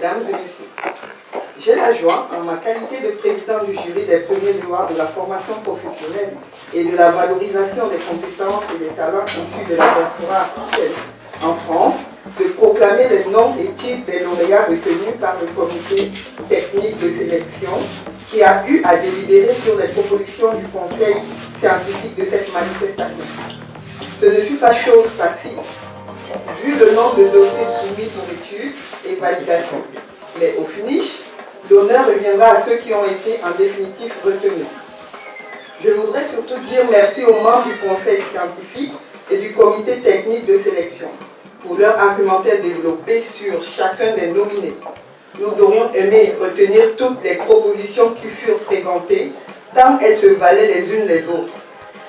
mesdames et messieurs. J'ai la joie, en ma qualité de président du jury des premiers devoirs de la formation professionnelle et de la valorisation des compétences et des talents issus de la diaspora africaine en France, de proclamer les noms et titres des lauréats retenus par le comité technique de sélection qui a eu à délibérer sur les propositions du conseil scientifique de cette manifestation. Ce ne fut pas chose facile, vu le nombre de dossiers soumis pour étude et validation. Mais au finish, l'honneur reviendra à ceux qui ont été en définitive retenus. Je voudrais surtout dire merci aux membres du conseil scientifique et du comité technique de sélection pour leur argumentaire développé sur chacun des nominés. Nous aurions aimé retenir toutes les propositions qui furent présentées, tant elles se valaient les unes les autres.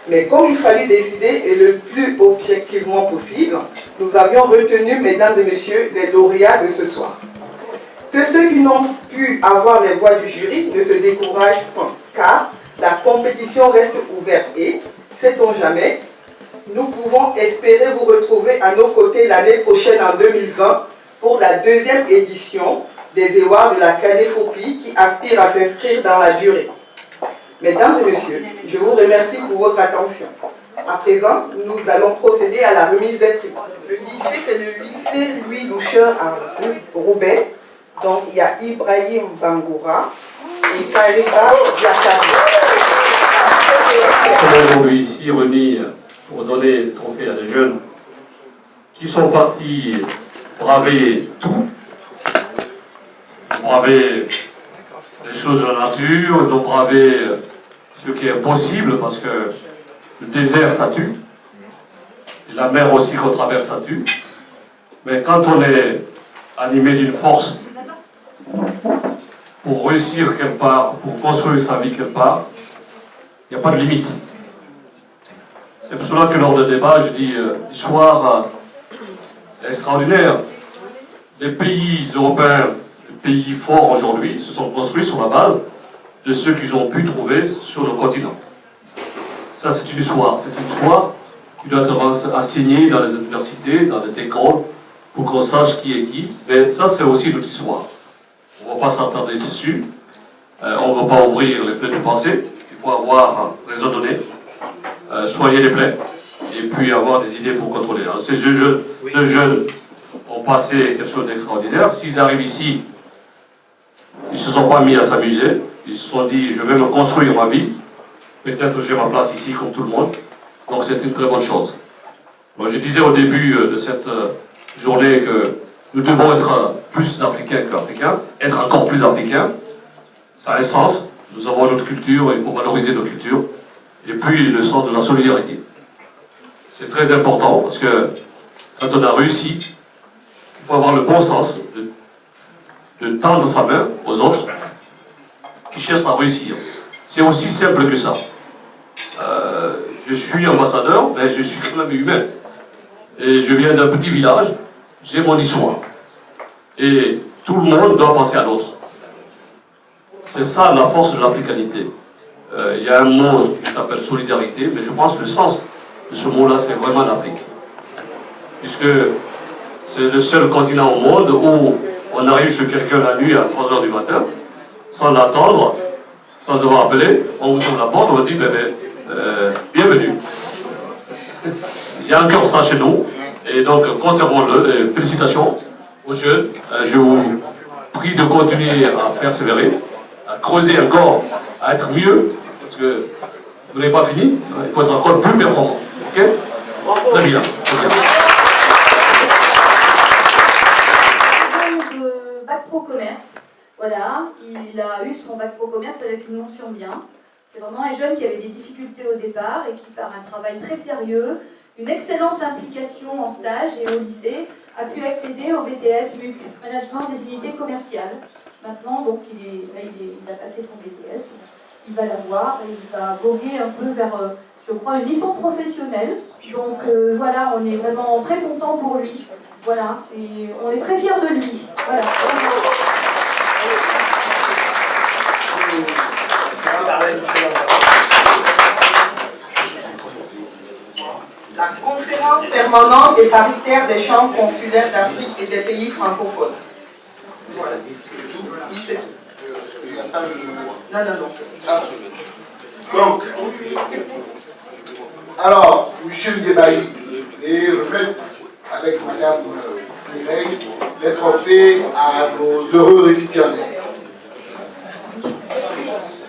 Mais comme il fallut décider, et le plus objectivement possible, nous avions retenu, mesdames et messieurs, les lauréats de ce soir. Que ceux qui n'ont pu avoir les voix du jury ne se découragent point, car la compétition reste ouverte et, sait-on jamais, nous pouvons espérer vous retrouver à nos côtés l'année prochaine en 2020 pour la deuxième édition des Awards de la Cadéphobie qui aspire à s'inscrire dans la durée. Mesdames et messieurs, je vous remercie pour votre attention. À présent, nous allons procéder à la remise des prix. Le lycée, c'est le lycée Louis Loucheur à Roubaix. Donc, il y a Ibrahim Bangoura et Kariba Diakari. Nous sommes aujourd'hui ici réunis pour donner le trophée à des jeunes qui sont partis braver tout, braver les choses de la nature, ils ont bravé ce qui est impossible parce que le désert ça tue, et la mer aussi qu'on traverse ça tue. Mais quand on est animé d'une force pour réussir quelque part, pour construire sa vie quelque part, il n'y a pas de limite. C'est pour cela que lors du débat, je dis l'histoire est extraordinaire. Les pays européens, les pays forts aujourd'hui, se sont construits sur la base de ce qu'ils ont pu trouver sur le continent. Ça, c'est une histoire. C'est une histoire qui doit être enseignée dans les universités, dans les écoles, pour qu'on sache qui est qui. Mais ça, c'est aussi notre histoire. On ne va pas s'attarder dessus. On ne va pas ouvrir les plaies de pensée. Il faut avoir raisonné, soigner les plaies, et puis avoir des idées pour contrôler. Alors, ces deux jeunes ont passé quelque chose d'extraordinaire. S'ils arrivent ici, ils ne se sont pas mis à s'amuser. Ils se sont dit, je vais me construire ma vie. Peut-être j'ai ma place ici comme tout le monde. Donc c'est une très bonne chose. Moi, je disais au début de cette journée que nous devons être plus africains qu'africains, être encore plus africains. Ça a un sens. Nous avons notre culture, il faut valoriser notre culture. Et puis le sens de la solidarité. C'est très important parce que quand on a réussi, il faut avoir le bon sens de tendre sa main aux autres qui cherchent à réussir. C'est aussi simple que ça. Je suis ambassadeur, mais je suis quand même humain. Et je viens d'un petit village, j'ai mon histoire. Et tout le monde doit penser à l'autre. C'est ça la force de l'africanité. Il y a un mot qui s'appelle solidarité, mais je pense que le sens de ce mot-là, c'est vraiment l'Afrique. Puisque c'est le seul continent au monde où on arrive chez quelqu'un la nuit à 3 h du matin, sans l'attendre, sans avoir appelé, on vous ouvre la porte, on vous dit bienvenue. Il y a encore ça chez nous, et donc conservons-le, et félicitations aux jeunes. Je vous prie de continuer à persévérer, à creuser encore, à être mieux, parce que vous n'avez pas fini, il faut être encore plus performant. Ok? Très bien. Bac Pro Commerce, voilà, il a eu son Bac Pro Commerce avec une mention bien. C'est vraiment un jeune qui avait des difficultés au départ et qui, par un travail très sérieux, une excellente implication en stage et au lycée, a pu accéder au BTS MUC, Management des unités commerciales. Maintenant, donc, il a passé son BTS, il va l'avoir et il va voguer un peu vers, je crois, une licence professionnelle. Donc voilà, on est vraiment très contents pour lui. Voilà, et on est très fiers de lui. Voilà. La conférence permanente et paritaire des chambres consulaires d'Afrique et des pays francophones. Voilà. C'est tout. Il n'y a pas de... Non. Ah. Donc, alors, M. Ndébaï, et remettre avec Mme Mireille les trophées à nos heureux récipiendaires.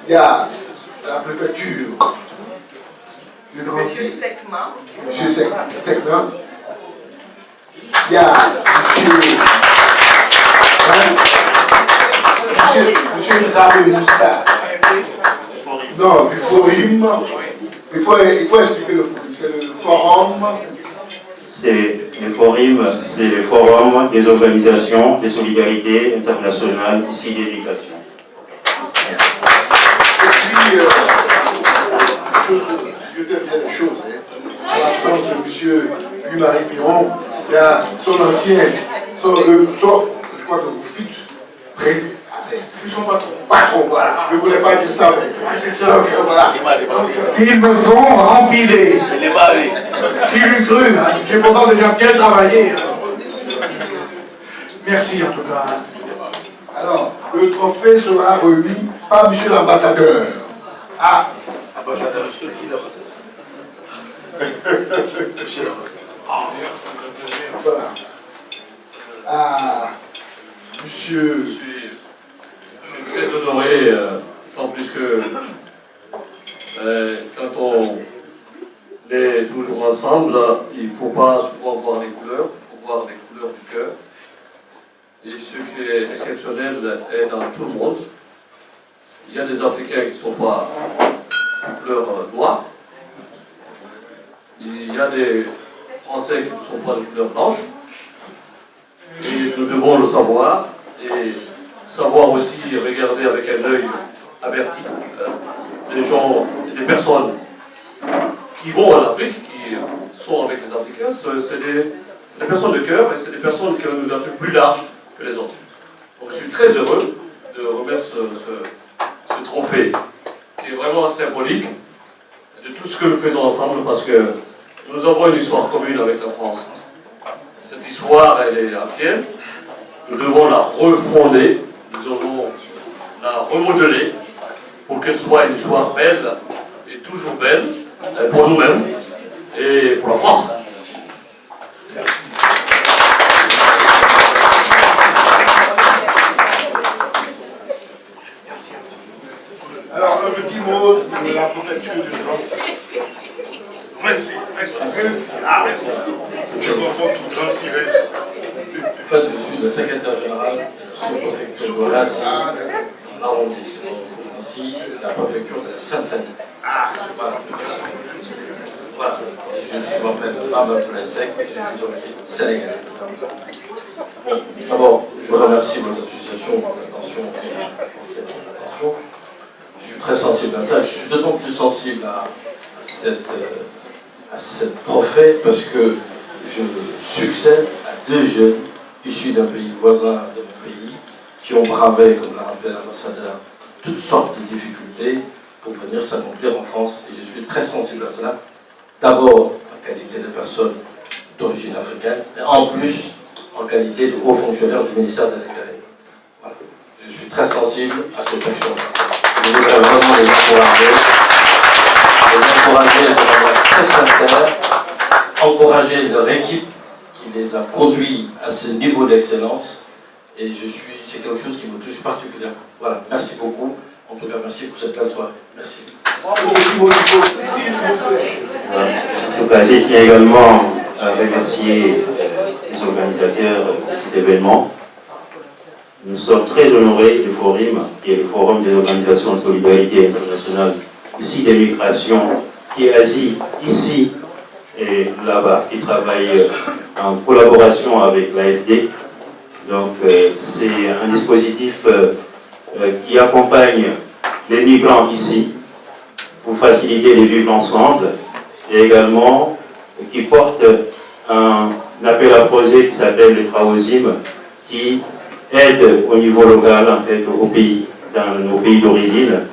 Il y a la préfecture de Drancy. M. Sekma. Il y a M. Dramé Moussa. Non, du forum. Il faut expliquer le forum. C'est le forum. C'est le forum des organisations de solidarité internationale ici d'éducation. Et puis, je te dis des choses. En l'absence de M. Louis-Marie Piron, il y a son ancien, je crois que vous fûtes président. Je suis son patron. Patron, voilà. Je ne voulais pas dire ça, mais. C'est ça. Donc, voilà. Ils me font rempiler. Qui l'eût cru, hein. J'ai pourtant déjà bien travaillé. Merci en tout cas. Alors, le trophée sera remis par M. l'ambassadeur. Ah. Ambassadeur, Voilà. Ah. Monsieur. Je suis très honoré, tant plus que quand on est toujours ensemble, il ne faut pas souvent voir les couleurs, il faut voir les couleurs du cœur. Et ce qui est exceptionnel est dans tout le monde. Il y a des Africains qui ne sont pas de couleur noire. Il y a des Français qui ne sont pas de couleur blanche. Et nous devons le savoir. Et savoir aussi regarder avec un œil averti les gens, les personnes qui vont en Afrique, qui sont avec les Africains, c'est des personnes de cœur et c'est des personnes qui ont une nature plus large que les autres. Donc je suis très heureux de remettre ce trophée qui est vraiment symbolique de tout ce que nous faisons ensemble parce que nous avons une histoire commune avec la France. Cette histoire, elle est ancienne. Nous devons la refonder, nous devons la remodeler pour qu'elle soit une histoire belle et toujours belle pour nous-mêmes et pour la France. Merci. Alors, un petit mot de la préfecture de Drancy. Merci. Ah, merci. Je comprends tout Drancy reste. En fait, je suis le secrétaire général sous-préfecture de Drancy, l'arrondissement. Ici, la préfecture de la Seine-Saint-Denis. Voilà. Je m'appelle Ahmed Poulesek et je suis d'origine sénégalaise. D'abord, je remercie votre association pour l'attention et pour votre attention. Je suis très sensible à ça. Je suis d'autant plus sensible à cette trophée parce que je succède à deux jeunes issus d'un pays voisin de mon pays qui ont bravé, comme l'a rappelé l'ambassadeur, toutes sortes de difficultés pour venir s'accomplir en France. Et je suis très sensible à cela. D'abord en qualité de personne d'origine africaine, et en plus en qualité de haut fonctionnaire du ministère de l'Intérieur. Voilà. Je suis très sensible à cette action-là. Je voudrais vraiment les encourager de manière très sincère, encourager leur équipe qui les a conduits à ce niveau d'excellence. Et c'est quelque chose qui me touche particulièrement. Voilà, merci beaucoup. En tout cas, merci pour cette belle soirée. Merci. En tout cas, j'ai également remercier les organisateurs de cet événement. Nous sommes très honorés du Forum, qui est le Forum des organisations de solidarité internationale, ici des migrations, qui agit ici et là-bas, qui travaille en collaboration avec l'AFD. Donc, c'est un dispositif qui accompagne les migrants ici pour faciliter les vivre ensemble et également qui porte un appel à projet qui s'appelle le Traosim, qui aide au niveau local, en fait, au pays, dans nos pays d'origine.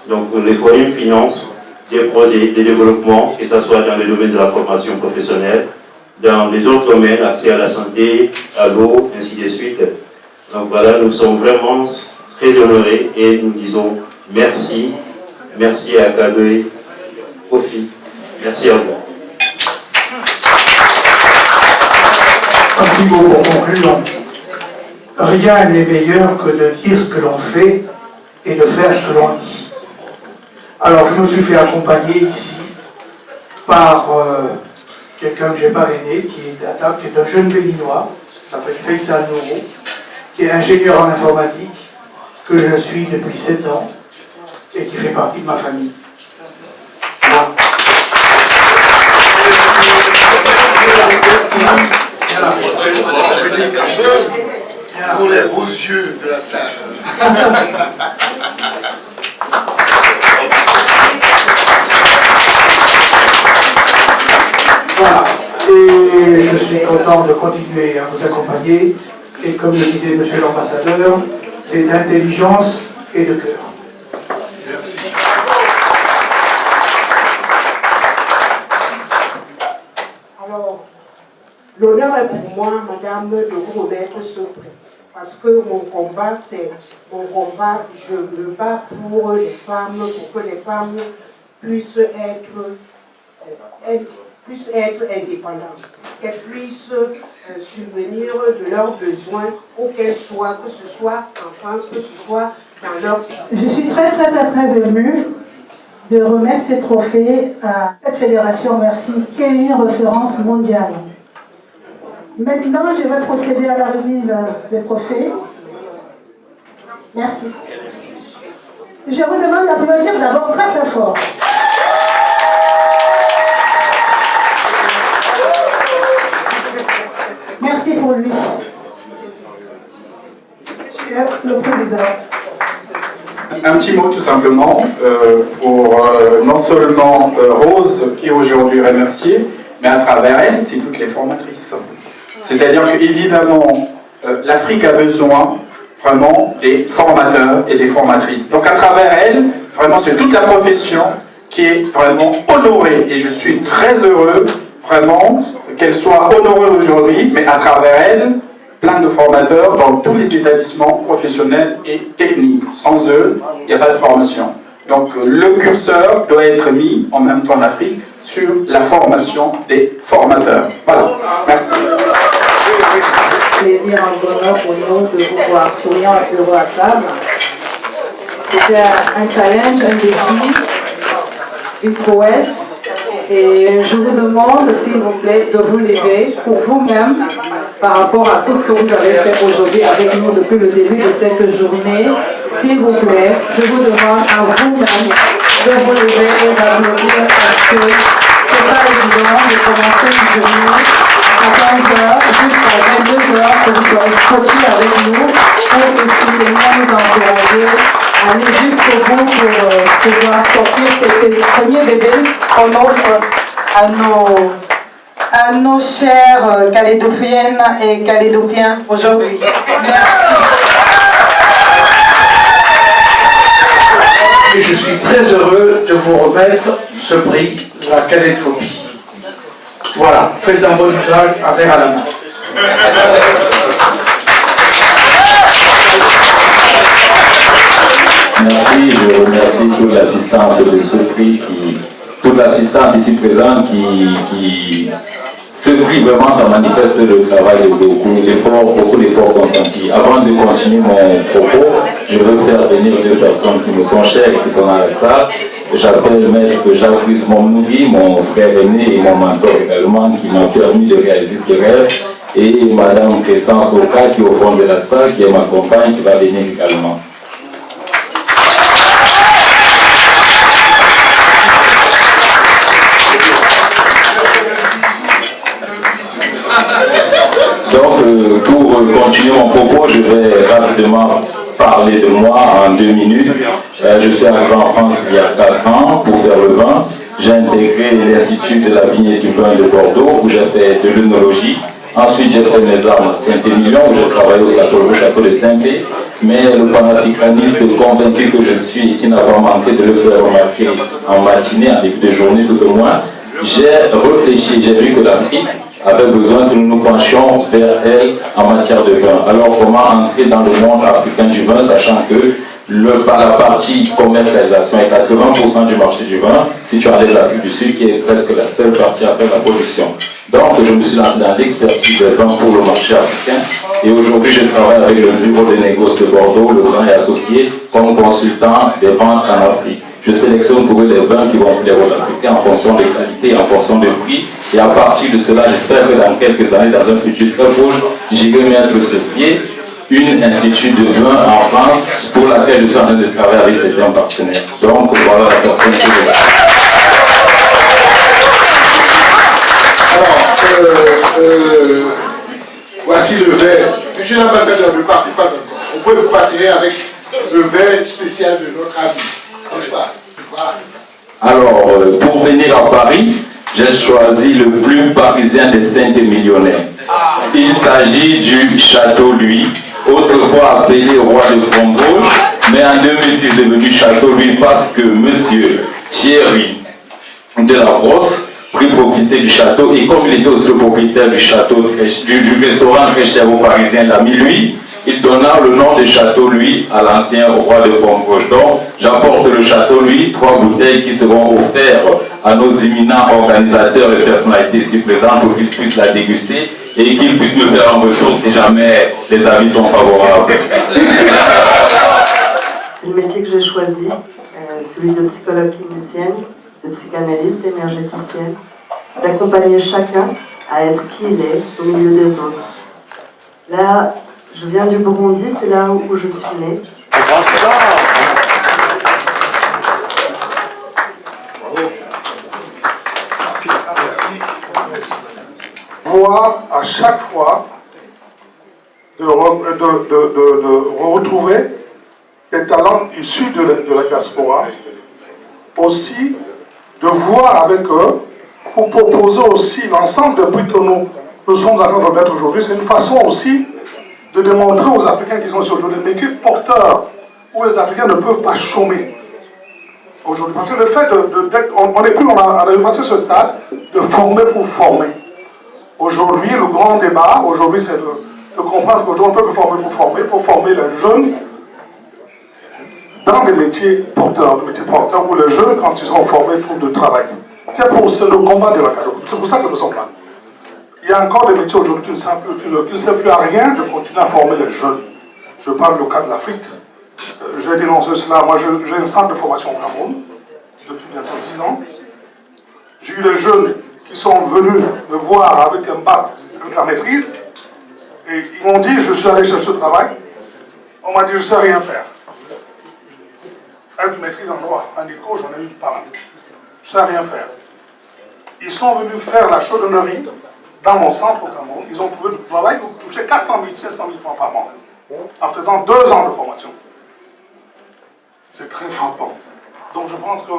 Donc, les forums financent des projets de développement, que ce soit dans le domaine de la formation professionnelle, dans les autres domaines, accès à la santé, à l'eau, ainsi de suite. Donc voilà, nous sommes vraiment très honorés et nous disons merci. Merci à Kadoé, Kofi. Merci à vous. Un petit mot pour conclure. Rien n'est meilleur que de dire ce que l'on fait et de faire ce que l'on dit. Alors je me suis fait accompagner ici par quelqu'un que j'ai parrainé, qui est un jeune béninois, qui s'appelle Faisal Nouro, qui est ingénieur en informatique, que je suis depuis 7 ans et qui fait partie de ma famille. Voilà. Pour les beaux yeux de la salle. Voilà. Et je suis content de continuer à vous accompagner. Et comme le disait monsieur l'ambassadeur, c'est d'intelligence et de cœur. Merci. Alors, l'honneur est pour moi, madame, de vous remettre ce prix. Parce que mon combat, je me bats pour les femmes, pour que les femmes puissent être indépendantes, qu'elles puissent subvenir de leurs besoins, où qu'elles soient, que ce soit en France, que ce soit dans leur... Je suis très émue de remettre ce trophée à cette fédération Merci, qui est une référence mondiale. Maintenant, je vais procéder à la remise des trophées. Merci. Je vous demande d'applaudir d'abord très fort. Merci pour lui. Monsieur le Président. Un petit mot tout simplement pour non seulement Rose qui est aujourd'hui remerciée, mais à travers elle, c'est toutes les formatrices. C'est-à-dire qu'évidemment, l'Afrique a besoin vraiment des formateurs et des formatrices. Donc à travers elle, vraiment c'est toute la profession qui est vraiment honorée. Et je suis très heureux vraiment qu'elle soit honorée aujourd'hui, mais à travers elle, plein de formateurs dans tous les établissements professionnels et techniques. Sans eux, il n'y a pas de formation. Donc le curseur doit être mis en même temps en Afrique sur la formation des formateurs. Voilà, merci. Plaisir, un bonheur pour nous de vous voir souriant et heureux à table. C'était un challenge, un défi, une prouesse. Et je vous demande, s'il vous plaît, de vous lever pour vous-même par rapport à tout ce que vous avez fait aujourd'hui avec nous depuis le début de cette journée. S'il vous plaît, je vous demande à vous-même de vous lever et d'applaudir parce que c'est pas évident de commencer une journée à 15h jusqu'à 22h que vous serez scotchés avec nous pour nous soutenir, nous encourager, aller jusqu'au bout pour pouvoir sortir ces premiers bébés qu'on offre à nos chers Calédophiennes et Calédopiens aujourd'hui. Merci. Et je suis très heureux de vous remettre ce prix de la calédophobie. Voilà, faites un bon usage, un verre à la main. Merci, je remercie toute l'assistance de ce prix, toute l'assistance ici présente ce prix vraiment ça manifeste le travail de beaucoup d'efforts consentis. Avant de continuer mon propos, je veux faire venir deux personnes qui me sont chères et qui sont dans la salle. J'appelle Maître Jacques Momnoudi, mon frère aîné et mon mentor également, qui m'a permis de réaliser ce rêve, et Madame Crescence Oka qui est au fond de la salle, qui est ma compagne, qui va venir également. Donc, pour continuer mon propos, je vais rapidement parler de moi en 2 minutes. Je suis arrivé en France il y a 4 ans pour faire le vin. J'ai intégré l'Institut de la vigne et du vin de Bordeaux où j'ai fait de l'œnologie. Ensuite, j'ai fait mes armes à Saint-Émilion où j'ai travaillé au château de Saint-Pé. Mais le panafricaniste convaincu que je suis, qui n'a pas manqué de le faire remarquer en matinée, en début de journée tout au moins, j'ai réfléchi, j'ai vu que l'Afrique avait besoin que nous nous penchions vers elle en matière de vin. Alors comment entrer dans le monde africain du vin, sachant que la partie commercialisation est 80% du marché du vin, si tu enlèves l'Afrique du Sud, qui est presque la seule partie à faire la production. Donc je me suis lancé dans l'expertise des vins pour le marché africain et aujourd'hui je travaille avec le bureau des négoces de Bordeaux, le Grand et Associé, comme consultant des ventes en Afrique. Je sélectionne pour eux les vins qui vont plaire aux Africains en fonction des qualités, en fonction des prix. Et à partir de cela, j'espère que dans quelques années, dans un futur très proche, j'irai mettre sur pied une institut de vin en France pour laquelle je suis en train de travailler avec certains partenaires. Donc voilà la personne que je suis. Alors, voici le verre. Monsieur l'ambassadeur, ne partez pas encore. On peut partir avec le verre spécial de notre ami. N'est-ce pas? Voilà. Alors, pour venir à Paris, j'ai choisi le plus parisien des 5 millionnaires. Il s'agit du Château Louis, autrefois appelé Roi de Framboise, mais en 2006 devenu Château Louis parce que monsieur Thierry de la Brosse prit propriété du château et comme il était aussi le propriétaire du château du restaurant très cher aux Parisiens l'ami Louis, il donna le nom de Château Louis à l'ancien roi de Framboise. Donc, j'apporte le Château Louis, 3 bouteilles qui seront offertes à nos éminents organisateurs et personnalités ici présentes pour qu'ils puissent la déguster et qu'ils puissent me faire un retour si jamais les avis sont favorables. C'est le métier que j'ai choisi, celui de psychologue clinicienne, de psychanalyste, énergéticienne, d'accompagner chacun à être qui il est au milieu des autres. Là, je viens du Burundi, c'est là où je suis née. Voir à chaque fois de retrouver des talents issus de la diaspora, aussi de voir avec eux pour proposer aussi l'ensemble des prix que nous sommes en train de mettre aujourd'hui. C'est une façon aussi de démontrer aux Africains qui sont ici aujourd'hui des métiers porteurs où les Africains ne peuvent pas chômer aujourd'hui. Parce que le fait on a passé ce stade de former pour former. Aujourd'hui, le grand débat, aujourd'hui, c'est de comprendre qu'aujourd'hui, on peut former pour former. Il faut former les jeunes dans des métiers porteurs où les jeunes, quand ils sont formés, trouvent du travail. C'est le combat de la cadre. C'est pour ça que nous sommes là. Il y a encore des métiers aujourd'hui qui ne servent plus à rien de continuer à former les jeunes. Je parle du cas de l'Afrique. J'ai dénoncé cela. Moi, j'ai un centre de formation au Cameroun depuis bientôt 10 ans. J'ai eu des jeunes qui sont venus me voir avec un bac, avec la maîtrise, et ils m'ont dit, je suis allé chercher le travail. On m'a dit, je ne sais rien faire. Avec une maîtrise en droit, en éco, j'en ai eu pas mal. Je ne sais rien faire. Ils sont venus faire la chaudronnerie dans mon centre au Cameroun. Ils ont trouvé du travail où toucher 400 000, 500 000 francs par mois, en faisant 2 ans de formation. C'est très frappant. Donc je pense que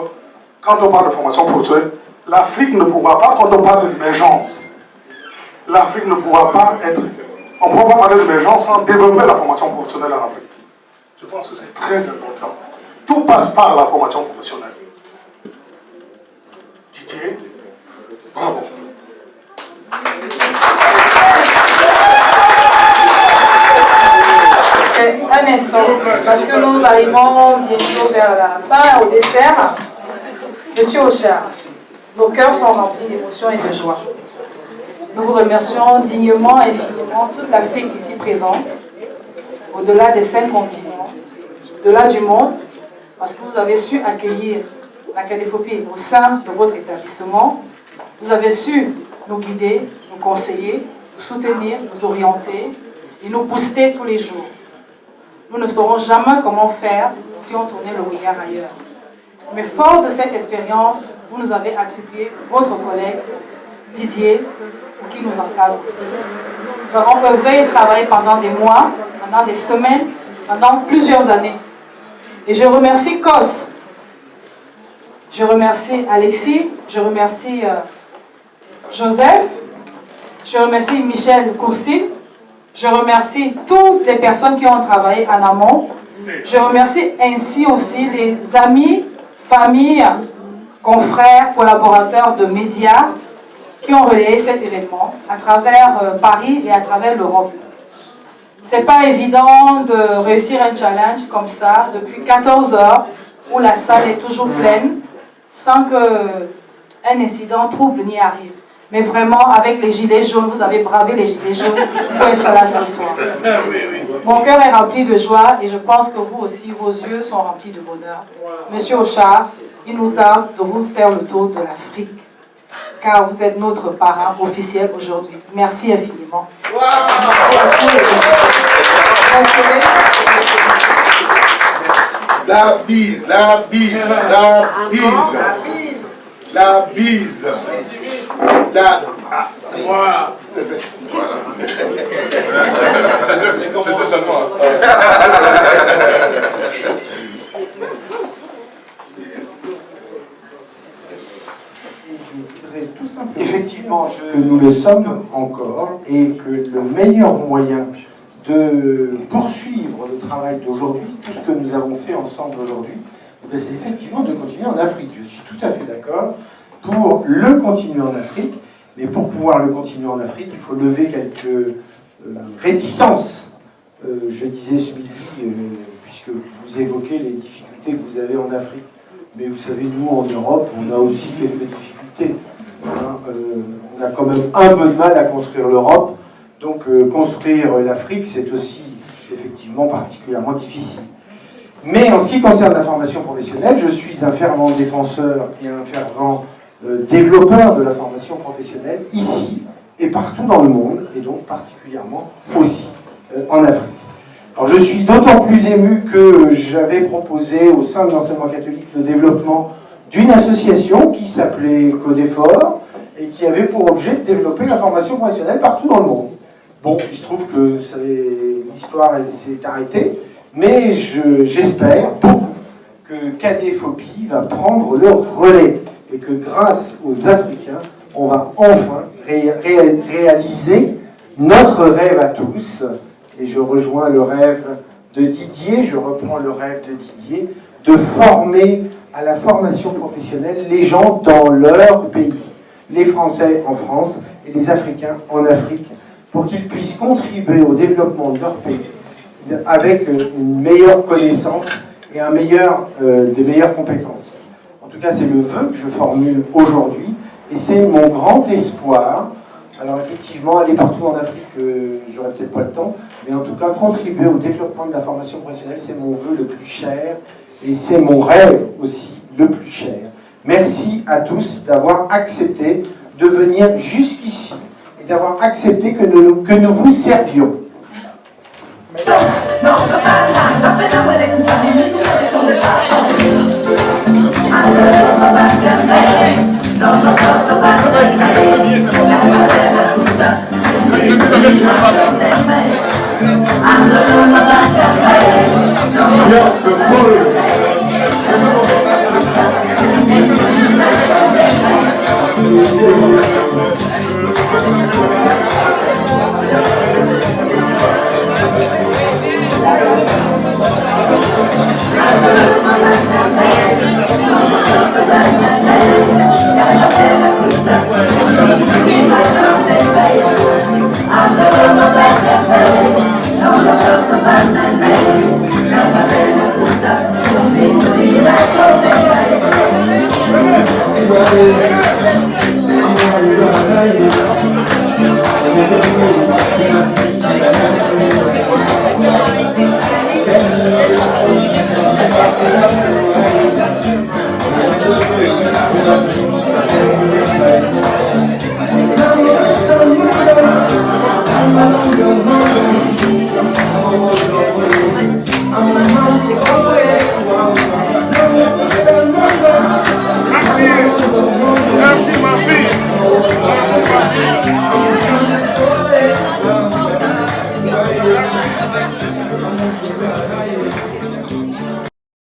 quand on parle de formation professionnelle, l'Afrique ne pourra pas, quand on parle d'émergence, l'Afrique ne pourra pas être... On ne pourra pas parler d'émergence sans développer la formation professionnelle en Afrique. Je pense que c'est très important. Tout passe par la formation professionnelle. Didier, bravo. Un instant, parce que nous arrivons bientôt vers la fin, au dessert. Monsieur Ocha, nos cœurs sont remplis d'émotions et de joie. Nous vous remercions dignement et infiniment toute l'Afrique ici présente, au-delà des 5 continents, au-delà du monde, parce que vous avez su accueillir la Cadéphobie au sein de votre établissement. Vous avez su nous guider, nous conseiller, nous soutenir, nous orienter et nous booster tous les jours. Nous ne saurons jamais comment faire si on tournait le regard ailleurs. Mais fort de cette expérience, vous nous avez attribué votre collègue Didier, pour qui nous encadre aussi. Nous avons œuvré et travaillé pendant des mois, pendant des semaines, pendant plusieurs années. Et je remercie COS, je remercie Alexis, je remercie Joseph, je remercie Michel Courcy, je remercie toutes les personnes qui ont travaillé en amont. Je remercie ainsi aussi les amis, familles, confrères, collaborateurs de médias qui ont relayé cet événement à travers Paris et à travers l'Europe. C'est pas évident de réussir un challenge comme ça depuis 14 heures où la salle est toujours pleine sans qu'un incident trouble n'y arrive. Mais vraiment, avec les gilets jaunes, vous avez bravé les gilets jaunes pour être là ce soir. Mon cœur est rempli de joie et je pense que vous aussi, vos yeux sont remplis de bonheur. Monsieur Ochard, il nous tarde de vous faire le tour de l'Afrique, car vous êtes notre parrain officiel aujourd'hui. Merci infiniment. Merci à tous les La bise, la bise, la bise, la bise, la... Voilà. C'est fait. C'est deux seulement. Effectivement, que nous le sommes encore et que le meilleur moyen de poursuivre le travail d'aujourd'hui, tout ce que nous avons fait ensemble aujourd'hui, c'est effectivement de continuer en Afrique. Je suis tout à fait d'accord pour le continuer en Afrique, mais pour pouvoir le continuer en Afrique, il faut lever quelques réticences. Je disais ce midi, puisque vous évoquez les difficultés que vous avez en Afrique, mais vous savez, nous en Europe, on a aussi quelques difficultés. On a quand même un peu de mal à construire l'Europe, donc construire l'Afrique, c'est aussi effectivement particulièrement difficile. Mais en ce qui concerne la formation professionnelle, je suis un fervent défenseur et un fervent développeur de la formation professionnelle ici et partout dans le monde, et donc particulièrement aussi en Afrique. Alors je suis d'autant plus ému que j'avais proposé au sein de l'enseignement catholique le développement d'une association qui s'appelait Codefort et qui avait pour objet de développer la formation professionnelle partout dans le monde. Bon, il se trouve que l'histoire s'est arrêtée, mais j'espère beaucoup que Cadéphobie va prendre le relais et que grâce aux Africains, on va enfin réaliser notre rêve à tous. Et je rejoins le rêve de Didier, je reprends le rêve de Didier, de former à la formation professionnelle les gens dans leur pays, les Français en France et les Africains en Afrique, pour qu'ils puissent contribuer au développement de leur pays avec une meilleure connaissance et des meilleures compétences. En tout cas, c'est le vœu que je formule aujourd'hui et c'est mon grand espoir. Alors effectivement, aller partout en Afrique, j'aurais peut-être pas le temps, mais en tout cas, contribuer au développement de la formation professionnelle, c'est mon vœu le plus cher et c'est mon rêve aussi le plus cher. Merci à tous d'avoir accepté de venir jusqu'ici et d'avoir accepté que nous vous servions. I'm